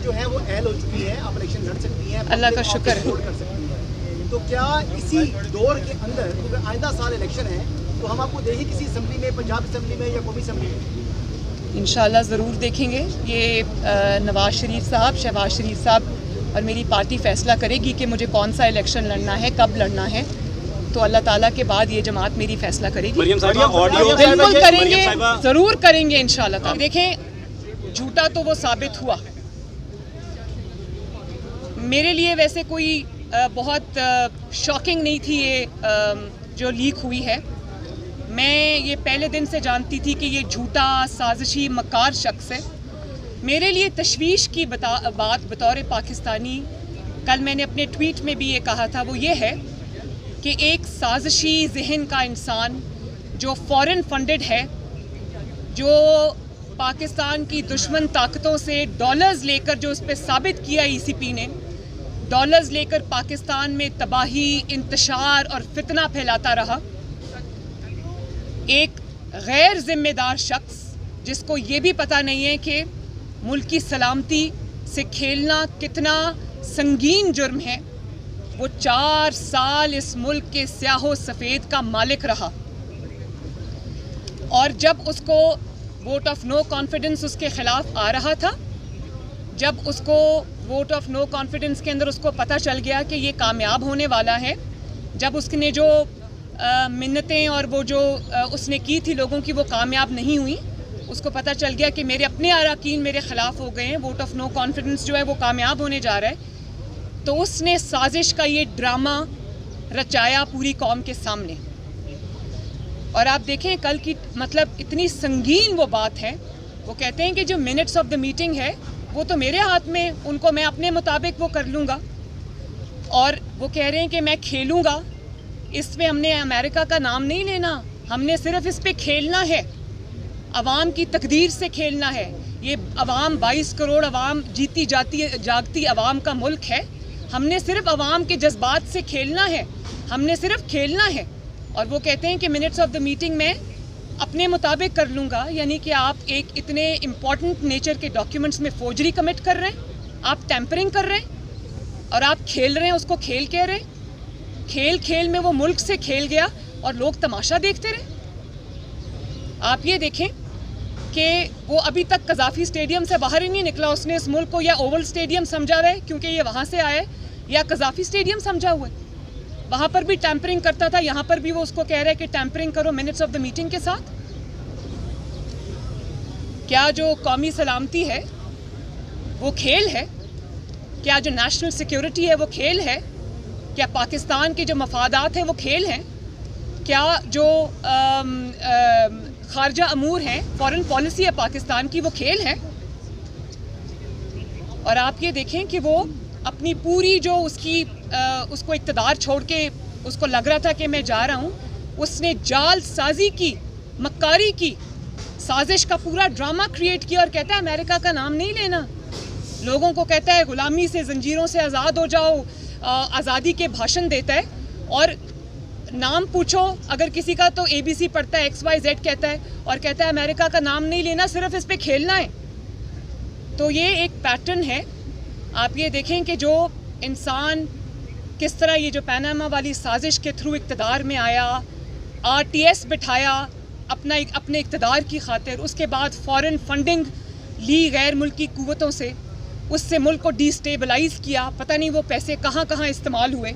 जो है वो अहल हो चुकी है, आप इलेक्शन लड़ सकती हैं, अल्लाह का शुक्र है। कर सकती हैं। तो क्या इसी दौर के अंदर क्योंकि आइंदा साल इलेक्शन है तो हम आपको देखें किसी असम्बली में, पंजाब असम्बली में या कौमी असम्बली में? इंशाल्लाह ज़रूर देखेंगे। ये नवाज शरीफ साहब, शहबाज शरीफ साहब और मेरी पार्टी फ़ैसला करेगी कि मुझे कौन सा इलेक्शन लड़ना है, कब लड़ना है। तो अल्लाह ताला के बाद ये जमात मेरी फ़ैसला करेगी। बिल्कुल करेंगे, ज़रूर करेंगे इंशाल्लाह ताला। देखें, झूठा तो वो साबित हुआ। मेरे लिए वैसे कोई बहुत शॉकिंग नहीं थी ये जो लीक हुई है। मैं ये पहले दिन से जानती थी कि ये झूठा, साजिशी, मक्कार शख्स है। मेरे लिए तशवीश की बात बतौर पाकिस्तानी, कल मैंने अपने ट्वीट में भी ये कहा था, वो ये है कि एक साजिशी जहन का इंसान जो फॉरेन फंडेड है, जो पाकिस्तान की दुश्मन ताकतों से डॉलर्स लेकर, जो उस पर साबित किया ईसीपी ने, डॉलर्स लेकर पाकिस्तान में तबाही, इंतशार और फितना फैलाता रहा। एक गैर जिम्मेदार शख्स जिसको ये भी पता नहीं है कि मुल्क की सलामती से खेलना कितना संगीन जुर्म है, वो 4 साल इस मुल्क के स्याहो सफ़ेद का मालिक रहा। और जब उसको वोट ऑफ नो कॉन्फिडेंस उसके ख़िलाफ़ आ रहा था, जब उसको वोट ऑफ नो कॉन्फिडेंस के अंदर उसको पता चल गया कि ये कामयाब होने वाला है, जब उसने जो मिन्नतें और वो जो उसने की थी लोगों की, वो कामयाब नहीं हुई, उसको पता चल गया कि मेरे अपने अराकीन मेरे ख़िलाफ़ हो गए हैं, वोट ऑफ नो कॉन्फिडेंस जो है वो कामयाब होने जा रहा है। तो उसने साजिश का ये ड्रामा रचाया पूरी कौम के सामने। और आप देखें कल की, मतलब इतनी संगीन वो बात है। वो कहते हैं कि जो मिनट्स ऑफ द मीटिंग है वो तो मेरे हाथ में, उनको मैं अपने मुताबिक वो कर लूँगा। और वो कह रहे हैं कि मैं खेलूँगा। इसमें हमने अमेरिका का नाम नहीं लेना, हमने सिर्फ इस पे खेलना है, अवाम की तकदीर से खेलना है। ये अवाम 22 करोड़ अवाम, जीती जागती अवाम का मुल्क है। हमने सिर्फ अवाम के जज्बात से खेलना है, हमने सिर्फ खेलना है। और वो कहते हैं कि मिनट्स ऑफ द मीटिंग में अपने मुताबिक कर लूँगा, यानी कि आप एक इतने इम्पॉर्टेंट नेचर के डॉक्यूमेंट्स में फोर्जरी कमिट कर रहे हैं, आप टेम्परिंग कर रहे हैं और आप खेल रहे हैं, उसको खेल कह रहे हैं। खेल खेल में वो मुल्क से खेल गया और लोग तमाशा देखते रहे। आप ये देखें कि वो अभी तक कज़ाफ़ी स्टेडियम से बाहर ही नहीं निकला। उसने इस मुल्क को या ओवल स्टेडियम समझा हुआ है क्योंकि ये वहाँ से आया है, या कज़ाफ़ी स्टेडियम समझा हुआ है। वहाँ पर भी टैंपरिंग करता था, यहाँ पर भी वो उसको कह रहा है कि टैंपरिंग करो मिनट्स ऑफ द मीटिंग के साथ। क्या जो कौमी सलामती है वो खेल है? क्या जो नेशनल सिक्योरिटी है वो खेल है? क्या पाकिस्तान के जो मफादात हैं वो खेल हैं? क्या जो खारजा अमूर हैं, फॉरेन पॉलिसी है पाकिस्तान की, वो खेल है? और आप ये देखें कि वो अपनी पूरी जो उसको इक़्तिदार छोड़ के उसको लग रहा था कि मैं जा रहा हूँ, उसने जाल साजी की, मक्कारी की, साजिश का पूरा ड्रामा क्रिएट किया। और कहता है अमेरिका का नाम नहीं लेना, लोगों को कहता है ग़ुलामी से, ज़ंजीरों से आज़ाद हो जाओ, आज़ादी के भाषण देता है। और नाम पूछो अगर किसी का तो ABC पढ़ता है, XYZ कहता है और कहता है अमेरिका का नाम नहीं लेना, सिर्फ इस पे खेलना है। तो ये एक पैटर्न है। आप ये देखें कि जो इंसान किस तरह ये जो पनामा वाली साजिश के थ्रू इक़्तिदार में आया, RTS बिठाया अपने इक़्तिदार की खातिर, उसके बाद फ़ॉरेन फंडिंग ली गैर मुल्की कुव्वतों से, उससे मुल्क को डिस्टेबलाइज़ किया। पता नहीं वो पैसे कहाँ कहाँ इस्तेमाल हुए।